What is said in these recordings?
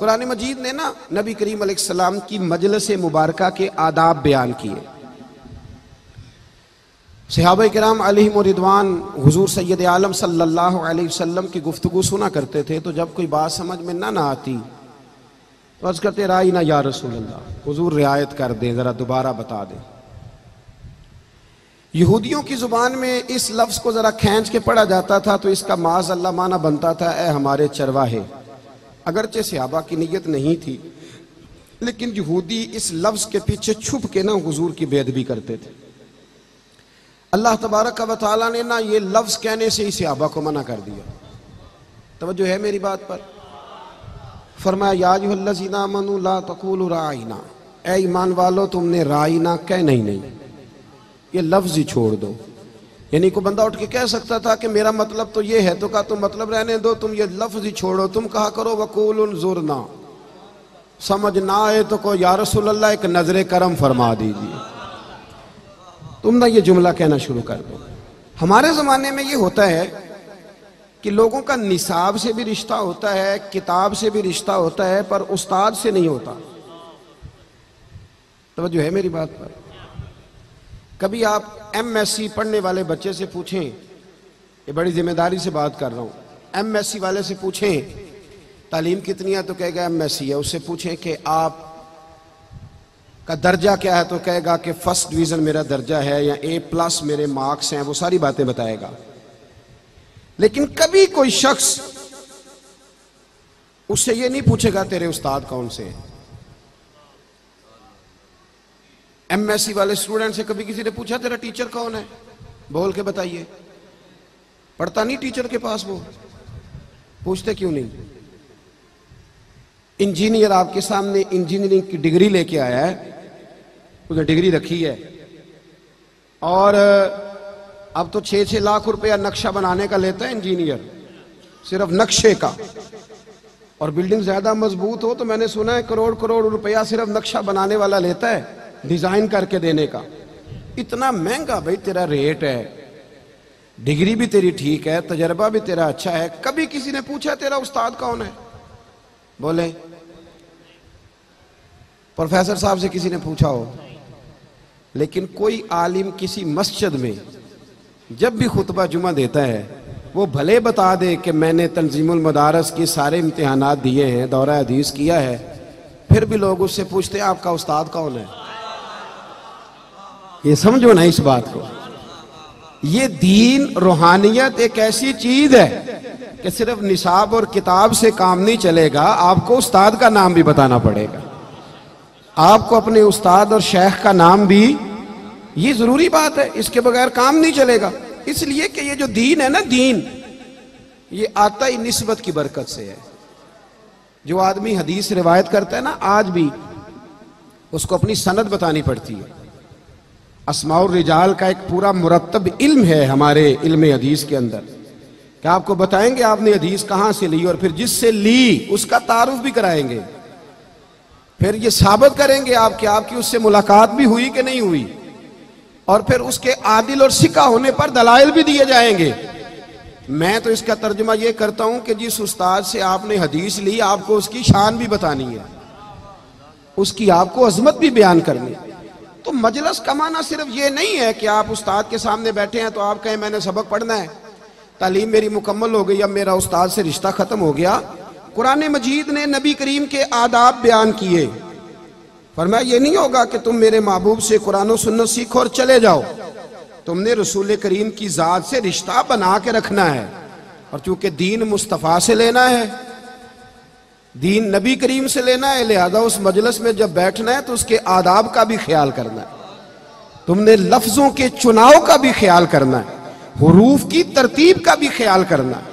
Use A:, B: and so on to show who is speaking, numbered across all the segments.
A: कुरान मजीद ने ना नबी करीम अलैहिस्सलाम की मजलिस मुबारका के आदाब बयान किए। सहाबा किराम अलैहिम रिदवान हुजूर सैयद आलम सल्लल्लाहु अलैहि वसल्लम की गुफ्तगू सुना करते थे, तो जब कोई बात समझ में ना आती तो अर्ज करते राई ना या रसूल अल्लाह, हुजूर रियायत कर दें, ज़रा दोबारा बता दें। यहूदियों की ज़ुबान में इस लफ्ज़ को ज़रा खींच के पढ़ा जाता था तो इसका माज़ अल्लाह माना बनता था ए हमारे चरवाहे। अगरचे सहाबा की नीयत नहीं थी, लेकिन यहूदी इस लफ्ज़ के पीछे छुप के ना हुजूर की बेअदबी करते थे। अल्लाह तबारक व तआला ने ना ये लफ्ज़ कहने से ही सहाबा को मना कर दिया। तवज्जो है मेरी बात पर? फरमाया या अय्युहल्लज़ीना आमनू ला तक़ूलू राइना, ए ईमान वालो तुमने राइना कहना ही नहीं, ये लफ्ज़ ही छोड़ दो। यानी कोई बंदा उठ के कह सकता था कि मेरा मतलब तो ये है, तो कहा तुम मतलब रहने दो, तुम ये लफ्ज़ ही छोड़ो, तुम कहा करो वक़ूलु ज़ुरना। समझ ना आए तो को या रसूल अल्लाह एक नजर करम फरमा दीजिए, तुम ना ये जुमला कहना शुरू कर दो। हमारे ज़माने में ये होता है कि लोगों का निसाब से भी रिश्ता होता है, किताब से भी रिश्ता होता है, पर उस्ताद से नहीं होता। तो जो है मेरी बात पर, कभी आप MSc पढ़ने वाले बच्चे से पूछें, ये बड़ी जिम्मेदारी से बात कर रहा हूँ, MSc वाले से पूछें तालीम कितनी है तो कहेगा MSc है। उससे पूछें कि आप का दर्जा क्या है तो कहेगा कि फर्स्ट डिवीज़न मेरा दर्जा है या A+ मेरे मार्क्स हैं, वो सारी बातें बताएगा। लेकिन कभी कोई शख्स उससे ये नहीं पूछेगा तेरे उस्ताद कौन से हैं। MSc वाले स्टूडेंट से कभी किसी ने पूछा तेरा टीचर कौन है, बोल के बताइए? पढ़ता नहीं टीचर के पास, वो पूछते क्यों नहीं? इंजीनियर आपके सामने इंजीनियरिंग की डिग्री लेके आया है, उसने डिग्री रखी है और अब तो 6-6 लाख रुपया नक्शा बनाने का लेता है इंजीनियर, सिर्फ नक्शे का। और बिल्डिंग ज्यादा मजबूत हो तो मैंने सुना है करोड़ रुपया सिर्फ नक्शा बनाने वाला लेता है, डिजाइन करके देने का। इतना महंगा भाई तेरा रेट है, डिग्री भी तेरी ठीक है, तजर्बा भी तेरा अच्छा है, कभी किसी ने पूछा तेरा उस्ताद कौन है? बोले प्रोफेसर साहब से किसी ने पूछा हो। लेकिन कोई आलिम किसी मस्जिद में जब भी खुतबा जुमा देता है वो भले बता दे कि मैंने तंजीमुल मदारस की सारे इम्तिहानात दिए हैं, दौरा हदीस किया है, फिर भी लोग उससे पूछते हैं आपका उस्ताद कौन है। ये समझो ना इस बात को, ये दीन रूहानियत एक ऐसी चीज है कि सिर्फ निसाब और किताब से काम नहीं चलेगा, आपको उस्ताद का नाम भी बताना पड़ेगा, आपको अपने उस्ताद और शेख का नाम भी, ये जरूरी बात है, इसके बगैर काम नहीं चलेगा। इसलिए कि ये जो दीन है ना, दीन ये आता ही निस्बत की बरकत से है। जो आदमी हदीस रिवायत करता है ना, आज भी उसको अपनी सनद बतानी पड़ती है। अस्माउर रिजाल का एक पूरा मुरत्तब इल्म है हमारे इल्म हदीस के अंदर, कि आपको बताएंगे आपने हदीस कहां से ली और फिर जिससे ली उसका तारुफ भी कराएंगे, फिर ये साबित करेंगे आपके आपकी उससे मुलाकात भी हुई कि नहीं हुई, और फिर उसके आदिल और सिक्का होने पर दलाइल भी दिए जाएंगे। मैं तो इसका तर्जुमा ये करता हूं कि जिस उस्ताद से आपने हदीस ली आपको उसकी शान भी बतानी है, उसकी आपको अजमत भी बयान करनी। तो मजलिस का माना सिर्फ ये नहीं है कि आप उस्ताद के सामने बैठे हैं तो आप कहें मैंने सबक पढ़ना है, तालीम मेरी मुकम्मल हो गई, अब मेरा उस्ताद से रिश्ता खत्म हो गया। कुरान मजीद ने नबी करीम के आदाब बयान किए। फरमाया ये नहीं होगा कि तुम मेरे महबूब से कुरान और सुन्नत सीखो और चले जाओ, तुमने रसूल करीम की जात से रिश्ता बना के रखना है। और चूंकि दीन मुस्तफ़ा से लेना है, दीन नबी करीम से लेना है, लिहाजा उस मजलिस में जब बैठना है तो उसके आदाब का भी ख्याल करना है, तुमने लफ्जों के चुनाव का भी ख्याल करना है, हुरूफ की तरतीब का भी ख्याल करना है।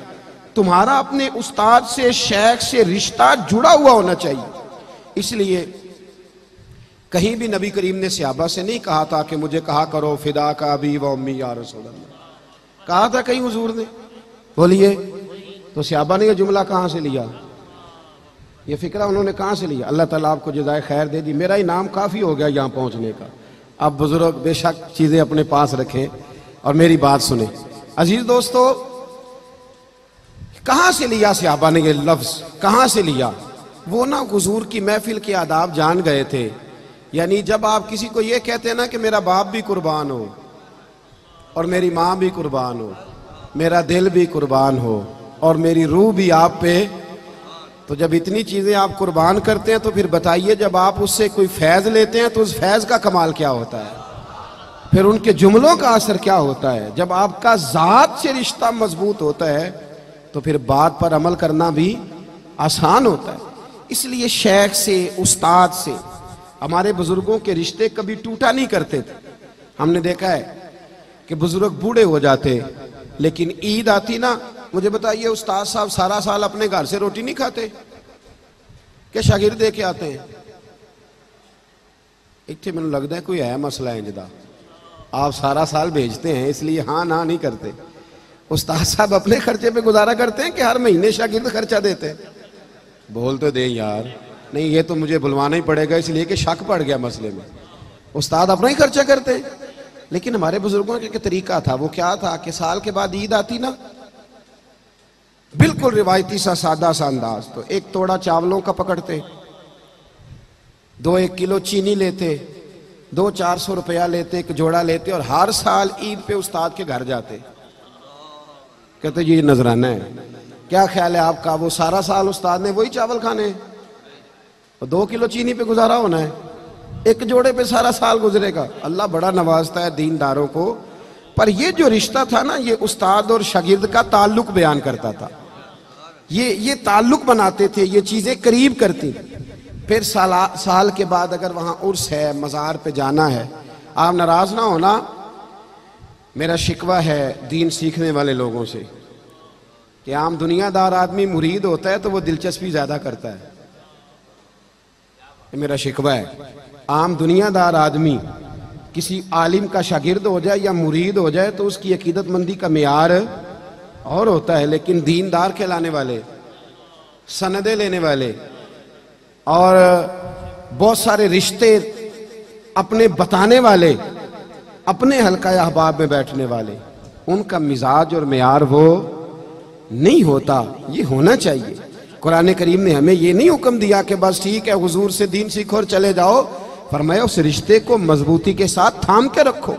A: तुम्हारा अपने उस्ताद से, शेख से रिश्ता जुड़ा हुआ होना चाहिए। इसलिए कहीं भी नबी करीम ने सहाबा से नहीं कहा था कि मुझे कहा करो फिदा का अबी व उम्मी या रसूल अल्लाह, कहा था कहीं हुजूर ने? बोलिए तो सहाबा ने यह जुमला कहां से लिया, ये फिक्रा उन्होंने कहां से लिया? अल्लाह ताला आपको जज़ाए खैर दे दी, मेरा ही नाम काफी हो गया यहां पहुंचने का। अब बुजुर्ग बेशक चीजें अपने पास रखें और मेरी बात सुने। अजीज दोस्तों, कहां से लिया सहाबा ने ये लफ्ज, कहां से लिया? वो ना हुजूर की महफिल के आदाब जान गए थे। यानी जब आप किसी को ये कहते हैं ना कि मेरा बाप भी कुर्बान हो और मेरी माँ भी कुर्बान हो, मेरा दिल भी कुर्बान हो और मेरी रूह भी आप पे, तो जब इतनी चीजें आप कुर्बान करते हैं तो फिर बताइए जब आप उससे कोई फैज लेते हैं तो उस फैज का कमाल क्या होता है, फिर उनके जुमलों का असर क्या होता है। जब आपका जात से रिश्ता मजबूत होता है तो फिर बात पर अमल करना भी आसान होता है। इसलिए शेख से, उस्ताद से हमारे बुजुर्गों के रिश्ते कभी टूटा नहीं करते थे। हमने देखा है कि बुजुर्ग बूढ़े हो जाते लेकिन ईद आती ना, मुझे बताइए उस्ताद साहब सारा साल अपने घर से रोटी नहीं खाते कि शागिर्द दे के आते हैं? इतने मैंने लगता है कोई है मसला है इंजदा, आप सारा साल भेजते हैं इसलिए हाँ ना नहीं करते। उस्ताद साहब अपने खर्चे पे गुजारा करते हैं कि हर महीने शागिर्द खर्चा देते हैं? बोल तो दे यार। नहीं, ये तो मुझे बुलवाना ही पड़ेगा इसलिए कि शक पड़ गया मसले में। उस्ताद अपना ही खर्चा करते हैं, लेकिन हमारे बुजुर्गों का तरीका था, वो क्या था कि साल के बाद ईद आती ना, बिल्कुल रिवायती सा सादा सा अंदाज, तो एक तोड़ा चावलों का पकड़ते, 2-1 किलो चीनी लेते, 200-400 रुपया लेते, एक जोड़ा लेते और हर साल ईद पे उस्ताद के घर जाते। कहते ये नजराना है, क्या ख्याल है आपका? वो सारा साल उस्ताद ने वही चावल खाने और 2 किलो चीनी पे गुजारा होना है, एक जोड़े पे सारा साल गुजरेगा। अल्लाह बड़ा नवाजता है दीनदारों को। पर ये जो रिश्ता था ना, ये उस्ताद और शागिर्द का ताल्लुक बयान करता था, ये ताल्लुक बनाते थे, ये चीजें करीब करती। फिर साल के बाद अगर वहां उर्स है, मज़ार पे जाना है, आप नाराज ना होना, मेरा शिकवा है दीन सीखने वाले लोगों से कि आम दुनियादार आदमी मुरीद होता है तो वो दिलचस्पी ज्यादा करता है। मेरा शिकवा है, आम दुनियादार आदमी किसी आलिम का शागिर्द हो जाए या मुरीद हो जाए तो उसकी अकीदतमंदी का मियार और होता है, लेकिन दीनदार कहलाने वाले, सनदे लेने वाले और बहुत सारे रिश्ते अपने बताने वाले, अपने हल्का अहबाब में बैठने वाले, उनका मिजाज और मियार वो नहीं होता। ये होना चाहिए। कुरान करीम ने हमें ये नहीं हुक्म दिया कि बस ठीक है हुजूर से दीन सीखो और चले जाओ। फरमाया उस रिश्ते को मजबूती के साथ थाम के रखो,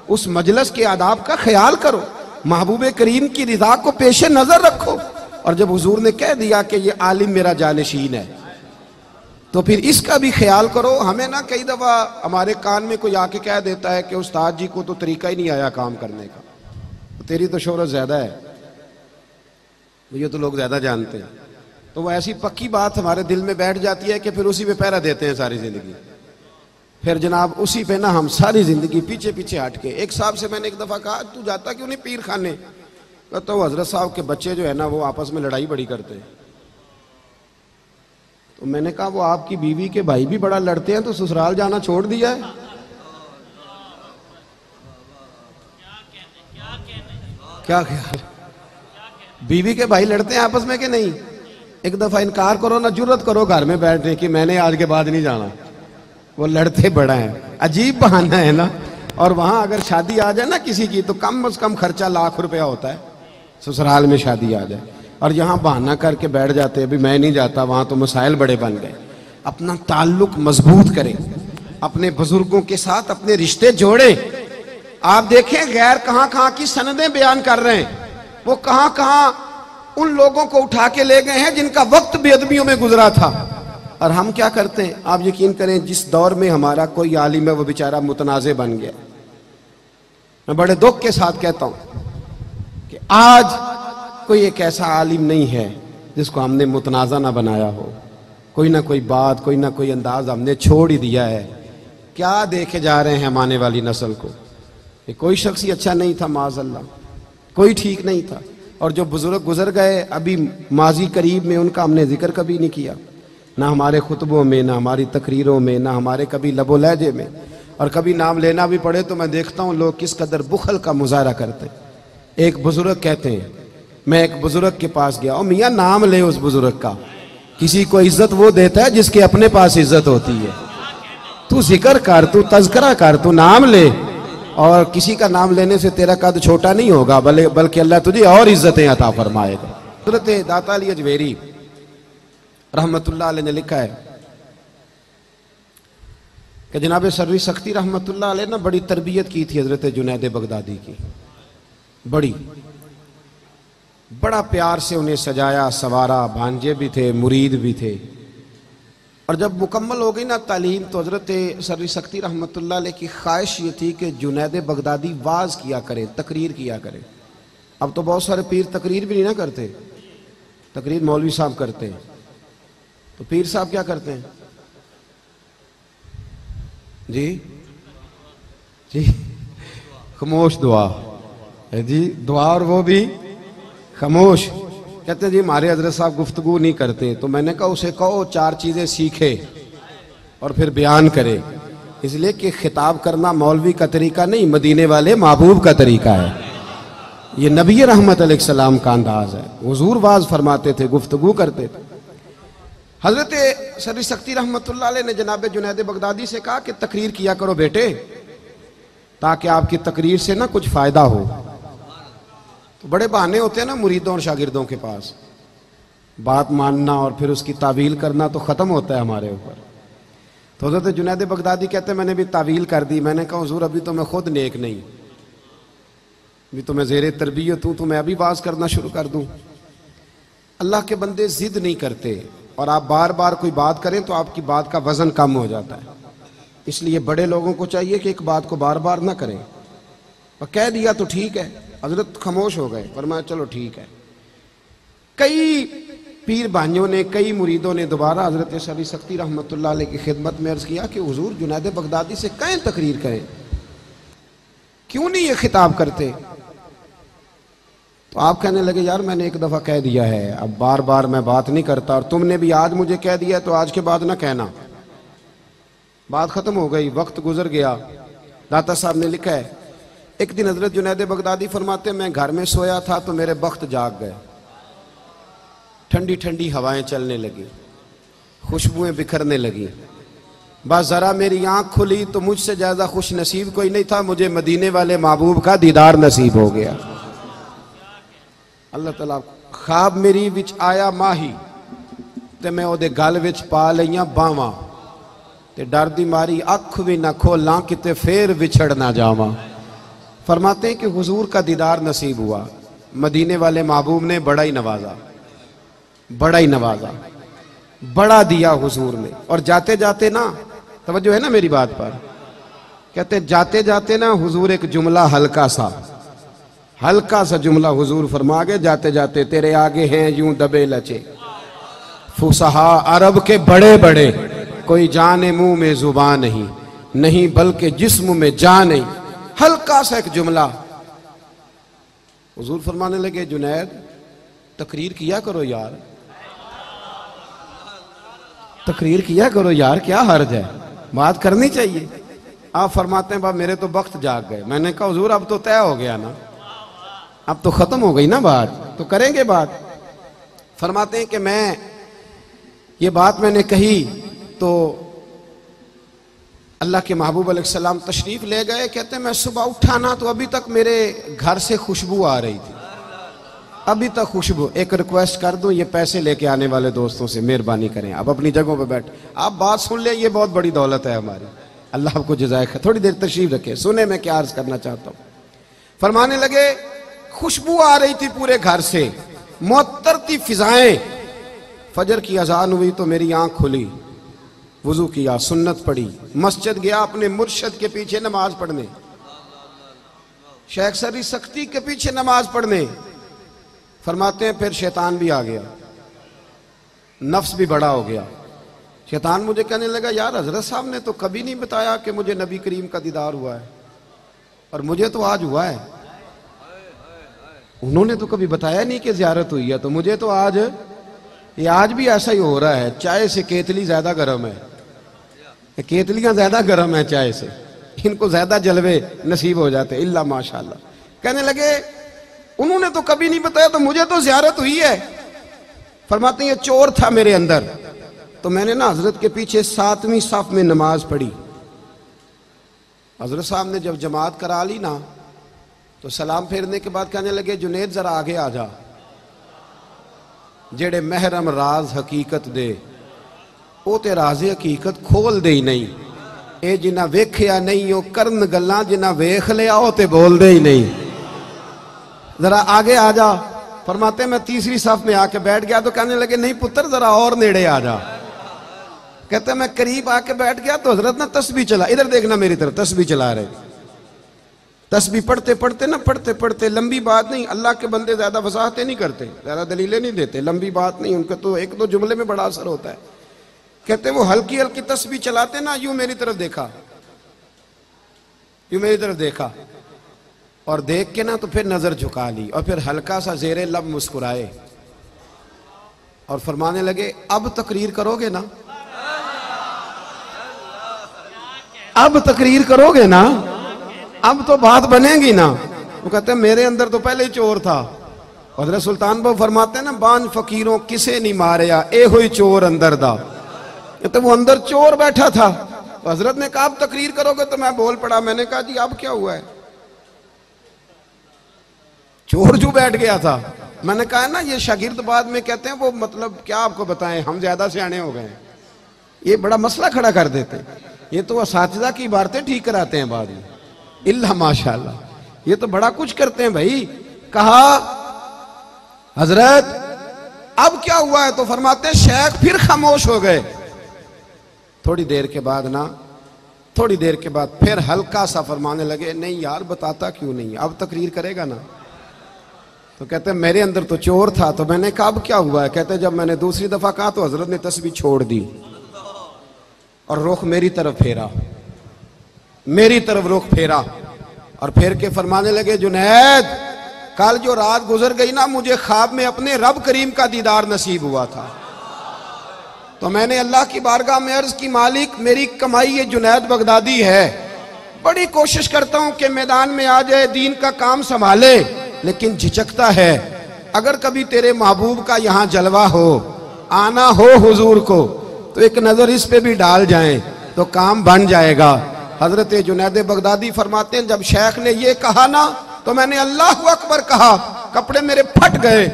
A: उस मजलिस के आदाब का ख्याल करो, महबूब करीम की रिजा को पेशे नजर रखो। और जब हुजूर ने कह दिया कि ये आलिम मेरा जानशीन है तो फिर इसका भी ख्याल करो। हमें ना कई दफा हमारे कान में कोई आके कह देता है कि उस्ताद जी को तो तरीका ही नहीं आया काम करने का, तो तेरी तो शोहरत ज्यादा है, ये तो लोग ज्यादा जानते हैं। तो वो ऐसी पक्की बात हमारे दिल में बैठ जाती है कि फिर उसी पे पहरा देते हैं सारी जिंदगी। फिर जनाब उसी पे ना हम सारी जिंदगी पीछे पीछे हट के। एक साहब से मैंने एक दफा कहा तू जाता क्यों नहीं पीर खाने? तो हजरत साहब के बच्चे जो है ना वो आपस में लड़ाई बड़ी करते हैं। तो मैंने कहा वो आपकी बीवी के भाई भी बड़ा लड़ते हैं तो ससुराल जाना छोड़ दिया है? क्या ख्याल? बीवी के भाई लड़ते हैं आपस में कि नहीं? एक दफा इनकार करो ना, जुर्रत करो घर में बैठने की, मैंने आज के बाद नहीं जाना। वो लड़ते बड़ा है, अजीब बहाना है ना। और वहां अगर शादी आ जाए ना किसी की तो कम से कम खर्चा लाख रुपया होता है, ससुराल में शादी आ जाए। और यहाँ बहाना करके बैठ जाते अभी मैं नहीं जाता, वहां तो मसाइल बड़े बन गए। अपना ताल्लुक मजबूत करें, अपने बुजुर्गों के साथ अपने रिश्ते जोड़े। आप देखें गैर कहां की सनदें बयान कर रहे हैं, वो कहां उन लोगों को उठा के ले गए हैं जिनका वक्त बेअदबियों में गुजरा था। और हम क्या करते हैं? आप यकीन करें जिस दौर में हमारा कोई आलिम है वो बेचारा मुतनाज़े बन गया। मैं बड़े दुख के साथ कहता हूं कि आज कोई एक ऐसा आलिम नहीं है जिसको हमने मुतनाज़ा ना बनाया हो। कोई ना कोई बात, कोई ना कोई अंदाज हमने छोड़ ही दिया है। क्या देखे जा रहे हैं हम आने वाली नस्ल को? कि कोई शख्स ही अच्छा नहीं था, माज़अल्लाह कोई ठीक नहीं था। और जो बुजुर्ग गुजर गए अभी माजी करीब में, उनका हमने जिक्र कभी नहीं किया, ना हमारे खुतबों में, ना हमारी तकरीरों में, ना हमारे कभी लबो लहजे में। और कभी नाम लेना भी पड़े तो मैं देखता हूँ लोग किस कदर बुखल का मुजाहरा करते हैं। एक बुजुर्ग कहते हैं, मैं एक बुजुर्ग के पास गया और मियाँ नाम ले उस बुजुर्ग का। किसी को इज्जत वो देता है जिसके अपने पास इज्जत होती है। तू जिक्र कर, तू तज़किरा कर, तू नाम ले। और किसी का नाम लेने से तेरा कद छोटा नहीं होगा, बल्कि अल्लाह तुझे और इज्जतें अता फरमाएगा। हज़रत दाता अली अजमेरी रहमतुल्लाह अलैह ने लिखा है कि जनाब सर्री सख्ती रहमतुल्लाह अलैह ना बड़ी तरबियत की थी हजरत जुनैद बगदादी की, बड़ा प्यार से उन्हें सजाया सवारा, भांजे भी थे, मुरीद भी थे। और जब मुकम्मल हो गई ना तालीम तो हजरत सर्री सख्ती रहमतुल्लाह अलैह की ख्वाहिश ये थी कि जुनैद बगदादी वाज किया करे, तकरीर किया करे। अब तो बहुत सारे पीर तकरीर भी नहीं ना करते, तकरीर मौलवी साहब करते हैं, तो पीर साहब क्या करते हैं जी? जी खामोश दुआ है जी, दुआ और वो भी खामोश। कहते हैं जी हमारे हजरत साहब गुफ्तगू नहीं करते। तो मैंने कहा उसे कहो 4 चीजें सीखे और फिर बयान करे, इसलिए कि खिताब करना मौलवी का तरीका नहीं, मदीने वाले महबूब का तरीका है। ये नबी रहमत अलैहिस्सलाम का अंदाज है। हुजूर वाज फरमाते थे, गुफ्तगू करते थे। हजरत सर्री सख्ती रहमतुल्लाह अलैह ने जनाब जुनैद बगदादी से कहा कि तकरीर किया करो बेटे, ताकि आपकी तकरीर से ना कुछ फायदा हो। तो बड़े बहाने होते हैं ना मुरीदों और शागिर्दों के पास, बात मानना और फिर उसकी तावील करना तो ख़त्म होता है हमारे ऊपर। तो हज़रत जुनैद बगदादी कहते हैं मैंने भी तावील कर दी। मैंने कहा हुज़ूर अभी तो मैं खुद नेक नहीं, अभी तो मैं ज़ेरे तरबियत हूँ, तो मैं अभी बाज करना शुरू कर दूँ? अल्लाह के बंदे ज़िद नहीं करते, और आप बार बार कोई बात करें तो आपकी बात का वज़न कम हो जाता है। इसलिए बड़े लोगों को चाहिए कि एक बात को बार बार ना करें, और कह दिया तो ठीक है। हजरत खामोश हो गए, फरमाया चलो ठीक है। कई पीर भाइयों ने, कई मुरीदों ने दोबारा हजरत सर्री सख्ती रहमतुल्लाह अलैह की खिदमत में अर्ज किया कि हुजूर जुनैद बगदादी से कहें तकरीर करें, क्यों नहीं ये खिताब करते? तो आप कहने लगे यार मैंने एक दफा कह दिया है, अब बार बार मैं बात नहीं करता, और तुमने भी आज मुझे कह दिया तो आज के बाद ना कहना। बात खत्म हो गई, वक्त गुजर गया। दाता साहब ने लिखा है एक दिन हजरत जुनैद बगदादी फरमाते मैं घर में सोया था तो मेरे बख्त जाग गए, ठंडी ठंडी हवाएं चलने लगी, खुशबुएं बिखरने लगी। बस जरा मेरी आंख खुली तो मुझसे ज्यादा खुश नसीब कोई नहीं था, मुझे मदीने वाले महबूब का दीदार नसीब हो गया। अल्लाह तआला ख्वाब मेरी विच आया माही ते मैं ओदे गल विच पा लईयां बावां, ते डर दी मारी अख भी ना खोलां किते फेर विछड़ ना जावां। फरमाते हैं कि हुजूर का दीदार नसीब हुआ, मदीने वाले महबूब ने बड़ा ही नवाजा, बड़ा ही नवाजा, बड़ा दिया हुजूर ने। और जाते जाते ना, तवज्जो है ना मेरी बात पर, कहते जाते जाते ना हुजूर एक जुमला हल्का सा जुमला हुजूर फरमा गए, जाते जाते तेरे आगे हैं यूं दबे लचे फुसहा अरब के बड़े बड़े, कोई जाने मुंह में जुबान नहीं, नहीं बल्कि जिस्म में जान नहीं। हल्का सा एक जुमला। हुजूर फरमाने लगे जुनैद तकरीर किया करो यार, तकरीर किया करो यार, क्या हर्ज है, बात करनी चाहिए। आप फरमाते हैं बाप मेरे तो वक्त जाग गए। मैंने कहा हुजूर अब तो तय हो गया ना, अब तो खत्म हो गई ना बात, तो करेंगे बात। फरमाते हैं कि मैं ये बात मैंने कही तो अल्लाह के महबूब अलैहिस्सलाम तशरीफ ले गए। कहते हैं मैं सुबह उठा ना तो अभी तक मेरे घर से खुशबू आ रही थी, अभी तक खुशबू। एक रिक्वेस्ट कर दूं, ये पैसे लेके आने वाले दोस्तों से मेहरबानी करें, आप अपनी जगहों पे बैठ, आप बात सुन लें, ये बहुत बड़ी दौलत है हमारी, अल्लाह आपको जज़ाए खैर। थोड़ी देर तशरीफ रखे, सुने मैं क्या अर्ज करना चाहता हूँ। फरमाने लगे खुशबू आ रही थी पूरे घर से, मुअत्तर थी फिजाएं। फजर की अजान हुई तो मेरी आंख खुली, वुजू किया, सुन्नत पढ़ी, मस्जिद गया अपने मुर्शिद के पीछे नमाज पढ़ने, शेख सर्री सख्ती के पीछे नमाज पढ़ने। फरमाते हैं फिर शैतान भी आ गया, नफ्स भी बड़ा हो गया। शैतान मुझे कहने लगा यार हजरत साहब ने तो कभी नहीं बताया कि मुझे नबी करीम का दीदार हुआ है, और मुझे तो आज हुआ है। उन्होंने तो कभी बताया नहीं कि ज़ियारत हुई है, तो मुझे तो आज, ये आज भी ऐसा ही हो रहा है। चाय से केतली ज्यादा गर्म है, केतलियां ज्यादा गर्म है चाय से, इनको ज्यादा जलवे नसीब हो जाते इल्ला माशाल्लाह। कहने लगे उन्होंने तो कभी नहीं बताया, तो मुझे तो ज़ियारत हुई है। फरमाते हैं ये चोर था मेरे अंदर, तो मैंने ना हजरत के पीछे 7वीं सफ में नमाज पढ़ी। हजरत साहब ने जब जमात करा ली ना, तो सलाम फेरने के बाद कहने लगे जुनैद जरा आगे आ जा। जेड़े महरम राज हकीकत दे वो ते राज़े हकीकत खोल दे ही नहीं। ये जिन्ना वेख्या नहीं वो करन गल्लां, जिन्ना वेख लिया वो ते बोल दे ही नहीं। जरा आगे आ जा। फरमाते मैं तीसरी सफ में आके बैठ गया तो कहने लगे नहीं पुत्र जरा और नेड़े आ जा। कहते मैं करीब आके बैठ गया तो हजरत ना तस्बीह चला, इधर देखना मेरी तरफ, तस्बीह चला रहे। तस्बीह पढ़ते पढ़ते ना पढ़ते पढ़ते, लंबी बात नहीं, अल्लाह के बंदे ज्यादा वजाहतें नहीं करते, ज्यादा दलीलें नहीं देते, लंबी बात नहीं, उनका तो एक दो जुमले में बड़ा असर होता है। कहते वो हल्की हल्की तस्बीह चलाते ना, यूं मेरी तरफ देखा, यूं मेरी तरफ देखा और देख के ना तो फिर नजर झुका ली और फिर हल्का सा जेरे लब मुस्कुराए और फरमाने लगे अब तकरीर करोगे ना, अब तकरीर करोगे ना, अब तो बात बनेगी ना। वो कहते हैं मेरे अंदर तो पहले ही चोर था। हज़रत सुल्तान बाबू फरमाते हैं ना बांझ फकीरों किसे नहीं मारिया ए हुई चोर अंदर दा। तो वो अंदर चोर बैठा था। तो हजरत ने कहा अब तकरीर करोगे, तो मैं बोल पड़ा, मैंने कहा जी अब क्या हुआ है, चोर जो बैठ गया था। मैंने कहा ना ये शागिर्द बाद में कहते हैं वो मतलब क्या आपको बताएं, हम ज्यादा सियाने हो गए, ये बड़ा मसला खड़ा कर देते हैं। ये तो असातिज़ा की इबारतें ठीक कराते हैं बाद में, इल्ला माशाअल्लाह, ये तो बड़ा कुछ करते हैं भाई। कहा हजरत अब क्या हुआ है, तो फरमाते हैं शेख फिर खामोश हो गए। थोड़ी देर के बाद ना, थोड़ी देर के बाद फिर हल्का सा फरमाने लगे नहीं यार बताता क्यों नहीं, अब तकरीर करेगा ना। तो कहते हैं मेरे अंदर तो चोर था। तो मैंने कहा अब क्या हुआ है। कहते जब मैंने दूसरी दफा कहा तो हजरत ने तस्बीह छोड़ दी और रुख मेरी तरफ फेरा, मेरी तरफ रुख फेरा और फिर के फरमाने लगे जुनैद कल जो रात गुजर गई ना, मुझे ख्वाब में अपने रब करीम का दीदार नसीब हुआ था। तो मैंने अल्लाह की बारगाह में अर्ज की मालिक मेरी कमाई ये जुनैद बगदादी है, बड़ी कोशिश करता हूं कि मैदान में आ जाए, दीन का काम संभाले, लेकिन झिझकता है। अगर कभी तेरे महबूब का यहाँ जलवा हो, आना हो हुजूर को, तो एक नजर इस पे भी डाल जाएं तो काम बन जाएगा। हजरत जुनैद बगदादी फरमाते हैं जब शेख ने ये कहा ना तो मैंने अल्लाहु अकबर कहा, कपड़े मेरे फट गए,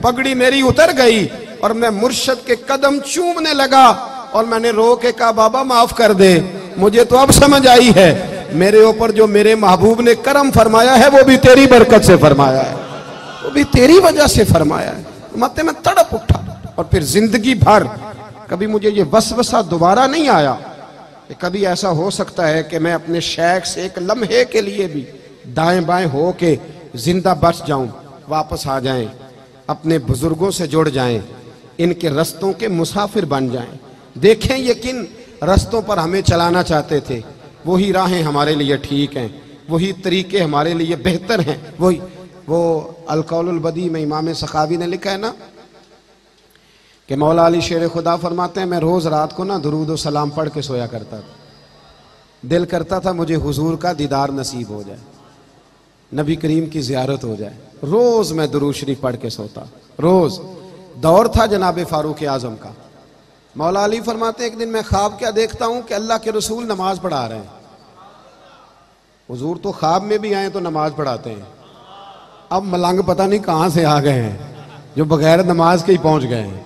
A: पगड़ी मेरी उतर गई और मैं मुर्शद के कदम चूमने लगा और मैंने रो के कहा बाबा माफ कर दे, मुझे तो अब समझ आई है मेरे ऊपर जो मेरे महबूब ने करम फरमाया है वो भी तेरी बरकत से फरमाया है, वो भी तेरी वजह से फरमाया है। मत में तड़प उठा और फिर जिंदगी भर कभी मुझे ये वसवसा दोबारा नहीं आया कि कभी ऐसा हो सकता है कि मैं अपने शेख से एक लम्हे के लिए भी दाएं बाएं हो के जिंदा बच जाऊं, वापस आ जाएं, अपने बुजुर्गों से जुड़ जाएं, इनके रस्तों के मुसाफिर बन जाएं। देखें ये किन रस्तों पर हमें चलाना चाहते थे, वही राहें हमारे लिए ठीक हैं, वही तरीके हमारे लिए बेहतर हैं। वही वो अल-कौलुल बदी में इमाम सखावी ने लिखा है ना कि मौला अली शेर खुदा फरमाते हैं मैं रोज रात को ना दुरूद और सलाम पढ़ के सोया करता था, दिल करता था मुझे हुजूर का दीदार नसीब हो जाए, नबी करीम की जियारत हो जाए। रोज मैं दुरूद शरीफ पढ़ के सोता, रोज। दौर था जनाब फारूक आजम का। मौला अली फरमाते एक दिन मैं ख्वाब क्या देखता हूं कि अल्लाह के रसूल नमाज पढ़ा रहे हैं। हुजूर तो ख्वाब में भी आए तो नमाज पढ़ाते हैं, अब मलंग पता नहीं कहां से आ गए हैं जो बगैर नमाज के ही पहुंच गए हैं।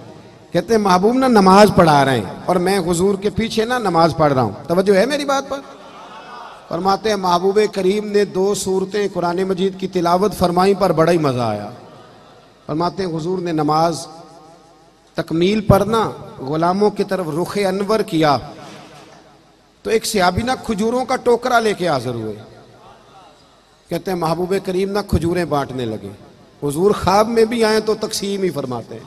A: कहते हैं महबूब ना नमाज पढ़ा रहे हैं और मैं हुजूर के पीछे ना नमाज पढ़ रहा हूं, तवज्जो है मेरी बात पर। फरमाते हैं महबूब करीम ने 2 सूरतें कुरान मजीद की तिलावत फरमाई पर बड़ा ही मजा आया। फरमाते हैं हुजूर ने नमाज तकमील पर ना गुलामों की तरफ रुख अनवर किया तो एक सहाबी ना खजूरों का टोकरा लेके हाजिर हुए। कहते हैं महबूब करीम ना खजूरें बांटने लगे। हुजूर ख्वाब में भी आए तो तकसीम ही फरमाते हैं,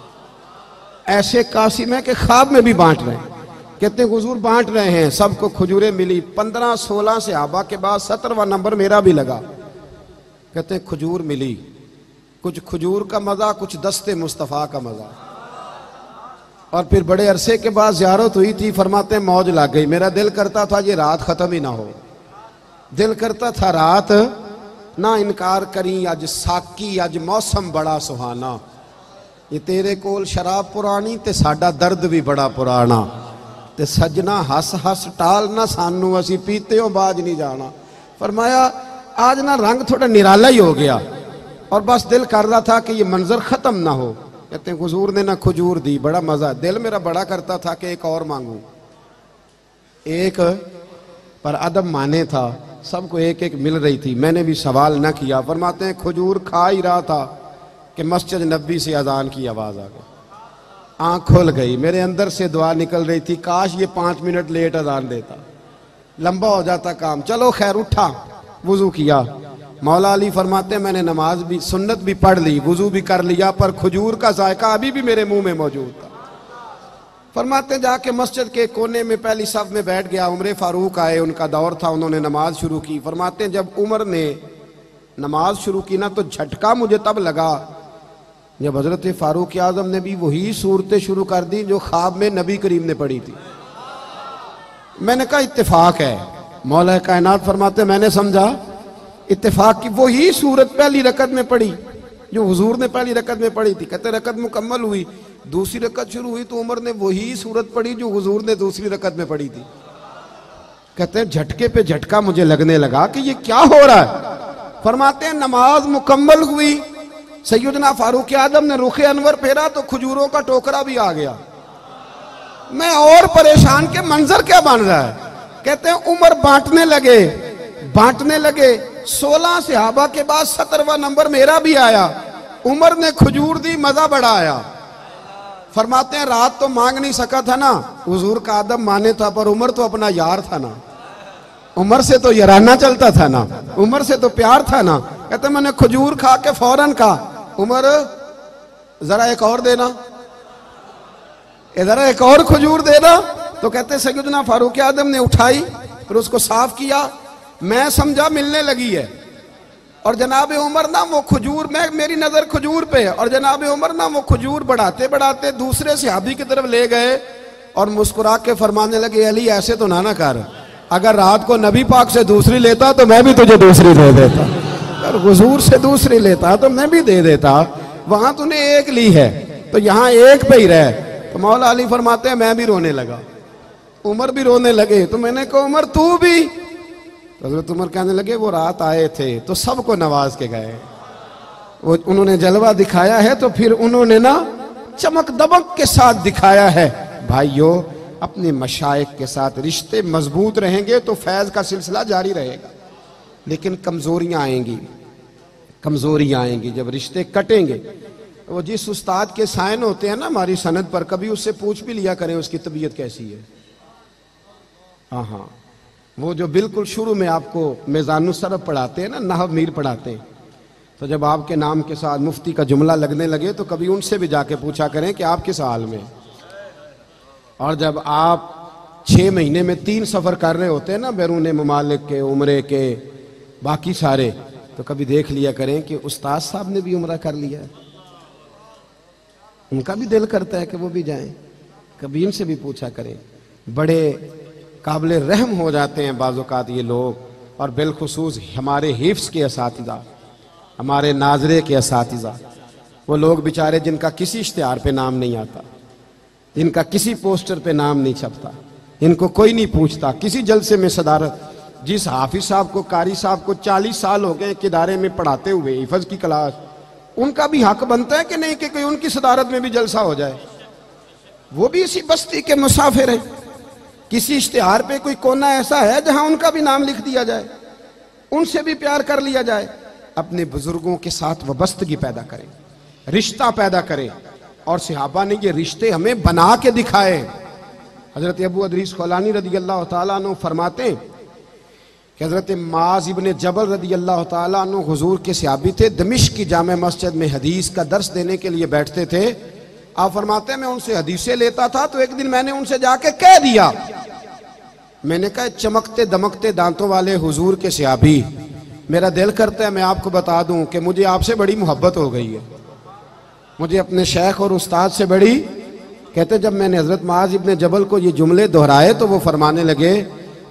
A: ऐसे कासिम है कि ख्वाब में भी बांट रहे हैं। कहते हैं हुजूर बांट रहे हैं, सबको खजूरें मिली। 15-16 सहाबा के बाद 17वां नंबर मेरा भी लगा। कहते हैं खजूर मिली, कुछ खजूर का मजा, कुछ दस्ते मुस्तफ़ा का मजा। और फिर बड़े अरसे के बाद ज़ियारत हुई थी, फरमाते हैं मौज लग गई। मेरा दिल करता था ये रात खत्म ही ना हो, दिल करता था रात ना इनकार करी, अज साकी अज मौसम बड़ा सुहाना, ये तेरे कोल शराब पुरानी ते साडा दर्द भी बड़ा पुराना, ते सजना हस हस टाल ना सानू असी पीते हो बाज नहीं जाना। फरमाया आज ना रंग थोड़ा निराला ही हो गया और बस दिल कर रहा था कि ये मंजर खत्म ना हो, कहते हैं हुजूर ने ना खजूर दी, बड़ा मजा, दिल मेरा बड़ा करता था कि एक और मांगू, एक पर अदब माने था, सबको एक एक मिल रही थी, मैंने भी सवाल ना किया। फरमाते हैं खजूर खा ही रहा था कि मस्जिद नबी से अजान की आवाज आ गई, आंख खुल गई, मेरे अंदर से दुआ निकल रही थी, काश ये 5 मिनट लेट अजान देता, लंबा हो जाता काम। चलो खैर, उठा, वुजू किया। मौला अली फरमाते हैं मैंने नमाज भी सुन्नत भी पढ़ ली, वुजू भी कर लिया, पर खजूर का जायका अभी भी मेरे मुंह में मौजूद था। फरमाते हैं जाके मस्जिद के कोने में पहली सफ में बैठ गया। उमर फारूक आए, उनका दौर था, उन्होंने नमाज शुरू की। फरमाते हैं जब उमर ने नमाज शुरू की ना, तो झटका मुझे तब लगा जब हजरत फारूक आजम ने भी वही सूरतें शुरू कर दी जो ख्वाब में नबी करीम ने पढ़ी थी। मैंने कहा इत्तेफाक है। मौला कायनात फरमाते मैंने समझा इत्तेफाक की वही सूरत पहली रकत में पढ़ी जो हुजूर ने पहली रकत में पढ़ी थी। कहते रकत मुकम्मल हुई, दूसरी रकत शुरू हुई तो उमर ने वही सूरत पढ़ी जो हुजूर ने दूसरी रकत में पढ़ी थी। कहते हैं झटके पे झटका मुझे लगने लगा कि ये क्या हो रहा है। फरमाते हैं नमाज मुकम्मल हुई, सैयदना फारूक आजम ने रुखे अनवर फेरा तो खजूरों का टोकरा भी आ गया। मैं और परेशान के मंजर क्या बन रहा है। कहते हैं उमर बांटने लगे 16 सहाबा के बाद 17वां नंबर मेरा भी आया। उमर ने खजूर दी, मजा बड़ा आया। फरमाते हैं रात तो मांग नहीं सका था ना, हुजूर का आदम माने था, पर उमर तो अपना यार था ना, उमर से तो याराना चलता था ना, उमर से तो प्यार था ना। कहते मैंने खजूर खा के फौरन कहा उमर जरा एक और देना, जरा एक और खजूर देना। तो कहते सैयदना फारूक आजम ने उठाई फिर उसको साफ किया, मैं समझा मिलने लगी है। और जनाब उमर ना वो खजूर, मैं मेरी नजर खजूर पे है, और जनाब उमर ना वो खजूर बढ़ाते बढ़ाते दूसरे सहाबी की तरफ ले गए और मुस्कुरा के फरमाने लगे अली ऐसे तो ना कर, अगर रात को नबी पाक से दूसरी लेता तो मैं भी तुझे दूसरी दे देता, अगर हुजूर से दूसरी लेता तो मैं भी दे देता, वहां तूने एक ली है तो यहाँ एक पे ही रहे। तो मौला अली फरमाते हैं मैं भी रोने लगा, उमर भी रोने लगे। तो मैंने कहा उमर तू भी? तो हज़रत उमर कहने लगे वो रात आए थे तो सबको नवाज के गए, वो उन्होंने जलवा दिखाया है तो फिर उन्होंने ना चमक दमक के साथ दिखाया है। भाइयों अपने मशाइख के साथ रिश्ते मजबूत रहेंगे तो फैज का सिलसिला जारी रहेगा, लेकिन कमजोरियां आएंगी जब रिश्ते कटेंगे। वो जिस उस्ताद के साइन होते हैं ना हमारी सनद पर, कभी उससे पूछ भी लिया करें उसकी तबीयत कैसी है। हाँ, वो जो बिल्कुल शुरू में आपको मेज़ानुस्सरफ पढ़ाते हैं ना, नहव मीर पढ़ाते हैं, तो जब आपके नाम के साथ मुफ्ती का जुमला लगने लगे तो कभी उनसे भी जाके पूछा करें कि आप किस हाल में। और जब आप 6 महीने में 3 सफ़र कर रहे होते हैं ना, बैरून ममालिक के, उम्रे के, बाकी सारे, तो कभी देख लिया करें कि उस्ताद साहब ने भी उम्रा कर लिया है, उनका भी दिल करता है कि वो भी जाएं, कभी इनसे भी पूछा करें। बड़े काबिल रहम हो जाते हैं बाज़-औक़ात ये लोग, और बिलखुसूस हमारे हिफ्ज़ के असातिज़ा, हमारे नाज़रे के असातिज़ा, वो लोग बेचारे जिनका किसी इश्तिहार पे नाम नहीं आता, जिनका किसी पोस्टर पे नाम नहीं छपता, इनको कोई नहीं पूछता, किसी जलसे में सदारत। जिस हाफिज साहब को, कारी साहब को 40 साल हो गए एक इदारे में पढ़ाते हुए हिफ्ज़ की क्लास, उनका भी हक बनता है कि नहीं कि कोई उनकी सदारत में भी जलसा हो जाए। वो भी इसी बस्ती के मुसाफिर हैं, किसी इश्तिहार पे कोई कोना ऐसा है जहां उनका भी नाम लिख दिया जाए, उनसे भी प्यार कर लिया जाए। अपने बुजुर्गों के साथ वबस्तगी पैदा करें, रिश्ता पैदा करें, और सहाबा ने ये रिश्ते हमें बना के दिखाए। हजरत अबू अदरीस खौलानी रदी अल्लाह तआला अन्हु फरमाते हैं कि हजरत माज इब्ने जबल रदी अल्लाह तआला अन्हु हुजूर के सहाबी थे, दमिश्क की जामे मस्जिद में हदीस का दर्स देने के लिए बैठते थे। आप फरमाते हैं मैं उनसे हदीसें लेता था, तो एक दिन मैंने उनसे जाके कह दिया, मैंने कहा चमकते दमकते दांतों वाले हुजूर के सहाबी, मेरा दिल करता है मैं आपको बता दूं कि मुझे आपसे बड़ी मोहब्बत हो गई है, मुझे अपने शेख और उस्ताद से बड़ी। कहते जब मैंने हजरत माज इब्ने जबल को ये जुमले दोहराए तो वो फरमाने लगे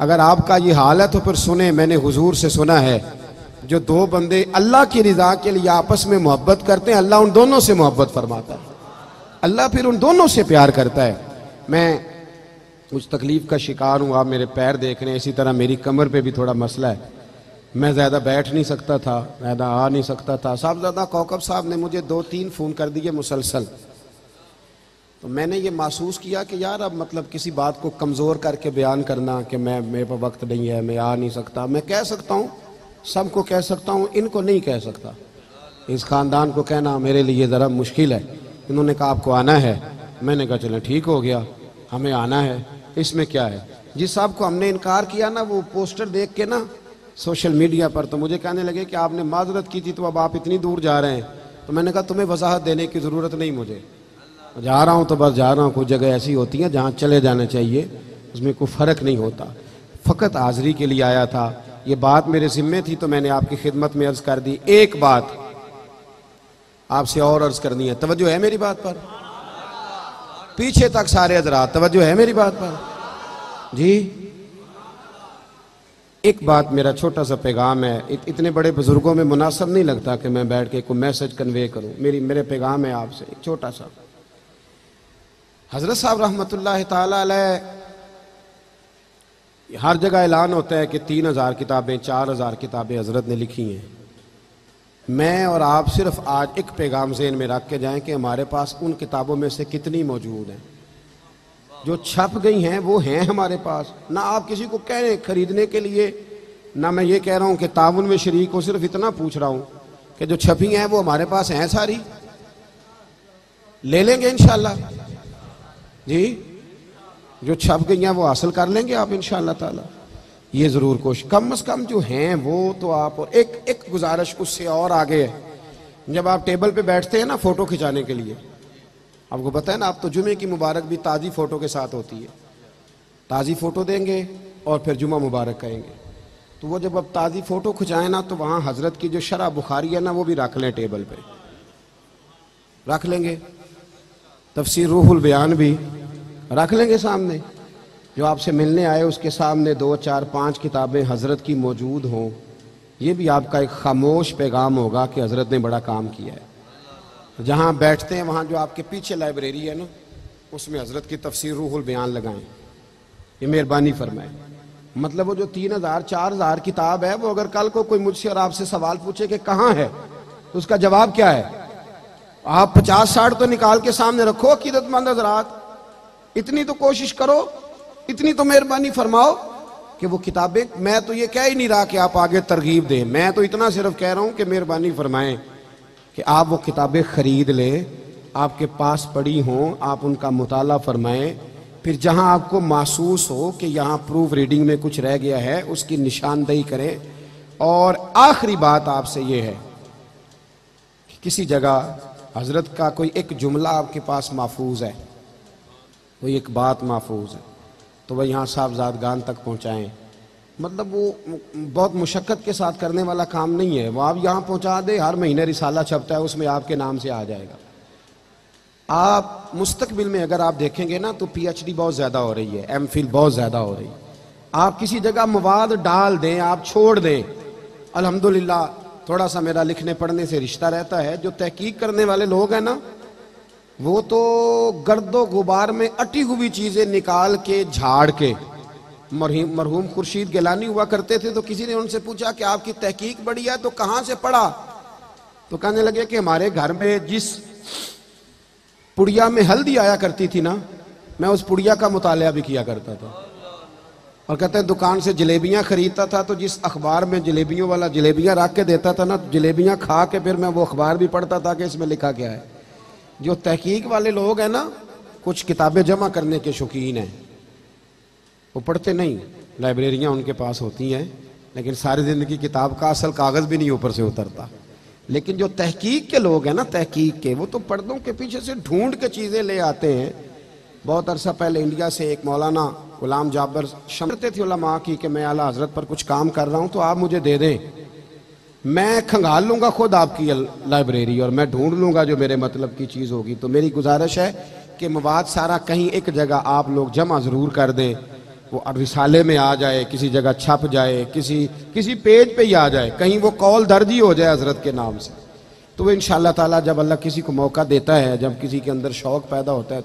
A: अगर आपका ये हाल है तो फिर सुने, मैंने हुजूर से सुना है जो 2 बंदे अल्लाह की रिजा के लिए आपस में मोहब्बत करते हैं, अल्लाह उन दोनों से मोहब्बत फरमाता है, अल्लाह फिर उन दोनों से प्यार करता है। मैं कुछ तकलीफ का शिकार हूँ, आप मेरे पैर देख रहे हैं, इसी तरह मेरी कमर पे भी थोड़ा मसला है, मैं ज़्यादा बैठ नहीं सकता था, ज़्यादा आ नहीं सकता था। साहबजादा कौकब साहब ने मुझे 2-3 फ़ोन कर दिए मुसलसल। तो मैंने ये महसूस किया कि यार अब मतलब किसी बात को कमज़ोर करके बयान करना कि मेरे पास वक्त नहीं है, मैं आ नहीं सकता। मैं कह सकता हूँ, सबको कह सकता हूँ, इनको नहीं कह सकता। इस ख़ानदान को कहना मेरे लिए ज़रा मुश्किल है। इन्होंने कहा आपको आना है, मैंने कहा चलो ठीक हो गया, हमें आना है, इसमें क्या है। जिस साहब को हमने इनकार किया ना, वो पोस्टर देख के ना सोशल मीडिया पर, तो मुझे कहने लगे कि आपने माजरत की थी तो अब आप इतनी दूर जा रहे हैं। तो मैंने कहा तुम्हें वजाहत देने की ज़रूरत नहीं, मुझे जा रहा हूँ तो बस जा रहा हूँ। कुछ जगह ऐसी होती हैं जहाँ चले जाना चाहिए, उसमें कोई फ़र्क नहीं होता। फ़कत हाज़री के लिए आया था, ये बात मेरे ज़िम्मे थी तो मैंने आपकी खिदमत में अर्ज़ कर दी। एक बात आपसे और अर्ज़ करनी है, तवज्जो है मेरी बात पर? पीछे तक सारे हज़रात तवज्जो है मेरी बात पर जी? एक बात, मेरा छोटा सा पैगाम है। इतने बड़े बुजुर्गों में मुनासिब नहीं लगता कि मैं बैठ के कोई मैसेज कन्वे करूं। मेरे पैगाम है आपसे एक छोटा सा। हजरत साहब रहमतुल्लाह ताला अलैह, हर जगह ऐलान होता है कि 3000 किताबें 4000 किताबें हजरत ने लिखी हैं। मैं और आप सिर्फ आज एक पैगाम ज़हन में रख के जाएं कि हमारे पास उन किताबों में से कितनी मौजूद हैं। जो छप गई हैं वो हैं हमारे पास। ना आप किसी को कह रहे खरीदने के लिए, ना मैं ये कह रहा हूँ कि ताउन में शरीक हो, सिर्फ इतना पूछ रहा हूँ कि जो छपी हैं वो हमारे पास हैं, सारी ले लेंगे इंशाल्लाह जी। जो छप गई हैं वो हासिल कर लेंगे आप इंशाल्लाह ताला। ये ज़रूर कोशिश, कम से कम जो हैं वो तो आप। और एक गुजारिश उससे और आगे है, जब आप टेबल पे बैठते हैं ना फ़ोटो खिंचाने के लिए, आपको पता है ना, आप तो जुमे की मुबारक भी ताज़ी फ़ोटो के साथ होती है। ताज़ी फ़ोटो देंगे और फिर जुमा मुबारक कहेंगे। तो वो जब अब ताज़ी फ़ोटो खिंचाएं ना, तो वहाँ हज़रत की जो शरह बुखारी है ना, वो भी रख लें, टेबल पे रख लेंगे। तफसीर रूहुल बयान भी रख लेंगे सामने। जो आपसे मिलने आए उसके सामने 2, 4, 5 किताबें हज़रत की मौजूद हों। ये भी आपका एक खामोश पैगाम होगा कि हज़रत ने बड़ा काम किया है। जहाँ बैठते हैं वहाँ जो आपके पीछे लाइब्रेरी है ना, उसमें हज़रत की तफसीर रूहुल बयान लगाएं। ये मेहरबानी फरमाए। मतलब वो जो 3000 4000 किताब है, वो अगर कल को कोई मुझसे और आपसे सवाल पूछे कि कहाँ है, तो उसका जवाब क्या है? आप 50-60 तो निकाल के सामने रखो अकीदतमंद हज़रात। इतनी तो कोशिश करो, इतनी तो मेहरबानी फरमाओ कि वो किताबें, मैं तो ये कह ही नहीं रहा कि आप आगे तरगीब दें, मैं तो इतना सिर्फ कह रहा हूँ कि मेहरबानी फरमाएं कि आप वो किताबें ख़रीद लें, आपके पास पड़ी हों, आप उनका मुताला फरमाएं। फिर जहां आपको महसूस हो कि यहाँ प्रूफ रीडिंग में कुछ रह गया है, उसकी निशानदेही करें। और आखिरी बात आपसे ये है कि किसी जगह हज़रत का कोई एक जुमला आपके पास महफूज है, कोई एक बात महफूज है, तो वह यहाँ साहबजादगान तक पहुँचाएँ। मतलब वो बहुत मुशक्क़त के साथ करने वाला काम नहीं है। वो आप यहाँ पहुँचा दे, हर महीने रिसाला छपता है, उसमें आपके नाम से आ जाएगा। आप मुस्तकबिल में अगर आप देखेंगे ना, तो PhD बहुत ज़्यादा हो रही है, MPhil बहुत ज़्यादा हो रही है। आप किसी जगह मवाद डाल दें, आप छोड़ दें, अल्हम्दुलिल्लाह थोड़ा सा मेरा लिखने पढ़ने से रिश्ता रहता है। जो तहकीक करने वाले लोग हैं ना, वो तो गर्दो गुबार में अटी हुई चीज़ें निकाल के झाड़ के, मरहूम खुर्शीद गिलानी हुआ करते थे, तो किसी ने उनसे पूछा कि आपकी तहकीक बड़ी है तो कहाँ से पढ़ा? तो कहने लगे कि हमारे घर में जिस पुड़िया में हल्दी आया करती थी ना, मैं उस पुड़िया का मुतालिया भी किया करता था। और कहते हैं दुकान से जलेबियाँ खरीदता था, तो जिस अखबार में जलेबियों वाला जलेबियाँ रख के देता था ना, जलेबियाँ खा के फिर मैं वो अखबार भी पढ़ता था कि इसमें लिखा क्या है। जो तहकीक वाले लोग हैं ना, कुछ किताबें जमा करने के शौकीन हैं, वो पढ़ते नहीं, लाइब्रेरियाँ उनके पास होती हैं, लेकिन सारी ज़िंदगी किताब का असल कागज़ भी नहीं ऊपर से उतरता। लेकिन जो तहकीक के लोग हैं ना, तहकीक के, वो तो पर्दों के पीछे से ढूंढ के चीज़ें ले आते हैं। बहुत अरसा पहले इंडिया से एक मौलाना गुलाम जाबर शमरते थे उलमा की कि मैं आला हज़रत पर कुछ काम कर रहा हूँ, तो आप मुझे दे दें, मैं खंगाल लूँगा खुद आपकी लाइब्रेरी और मैं ढूंढ लूँगा जो मेरे मतलब की चीज़ होगी। तो मेरी गुजारिश है कि मवाद सारा कहीं एक जगह आप लोग जमा ज़रूर कर दें, वो रिसाले में आ जाए, किसी जगह छप जाए, किसी पेज पे ही आ जाए, कहीं वो कौल दर्ज ही हो जाए हज़रत के नाम से। तो वो इंशाअल्लाह ताला जब अल्लाह किसी को मौका देता है, जब किसी के अंदर शौक़ पैदा होता है,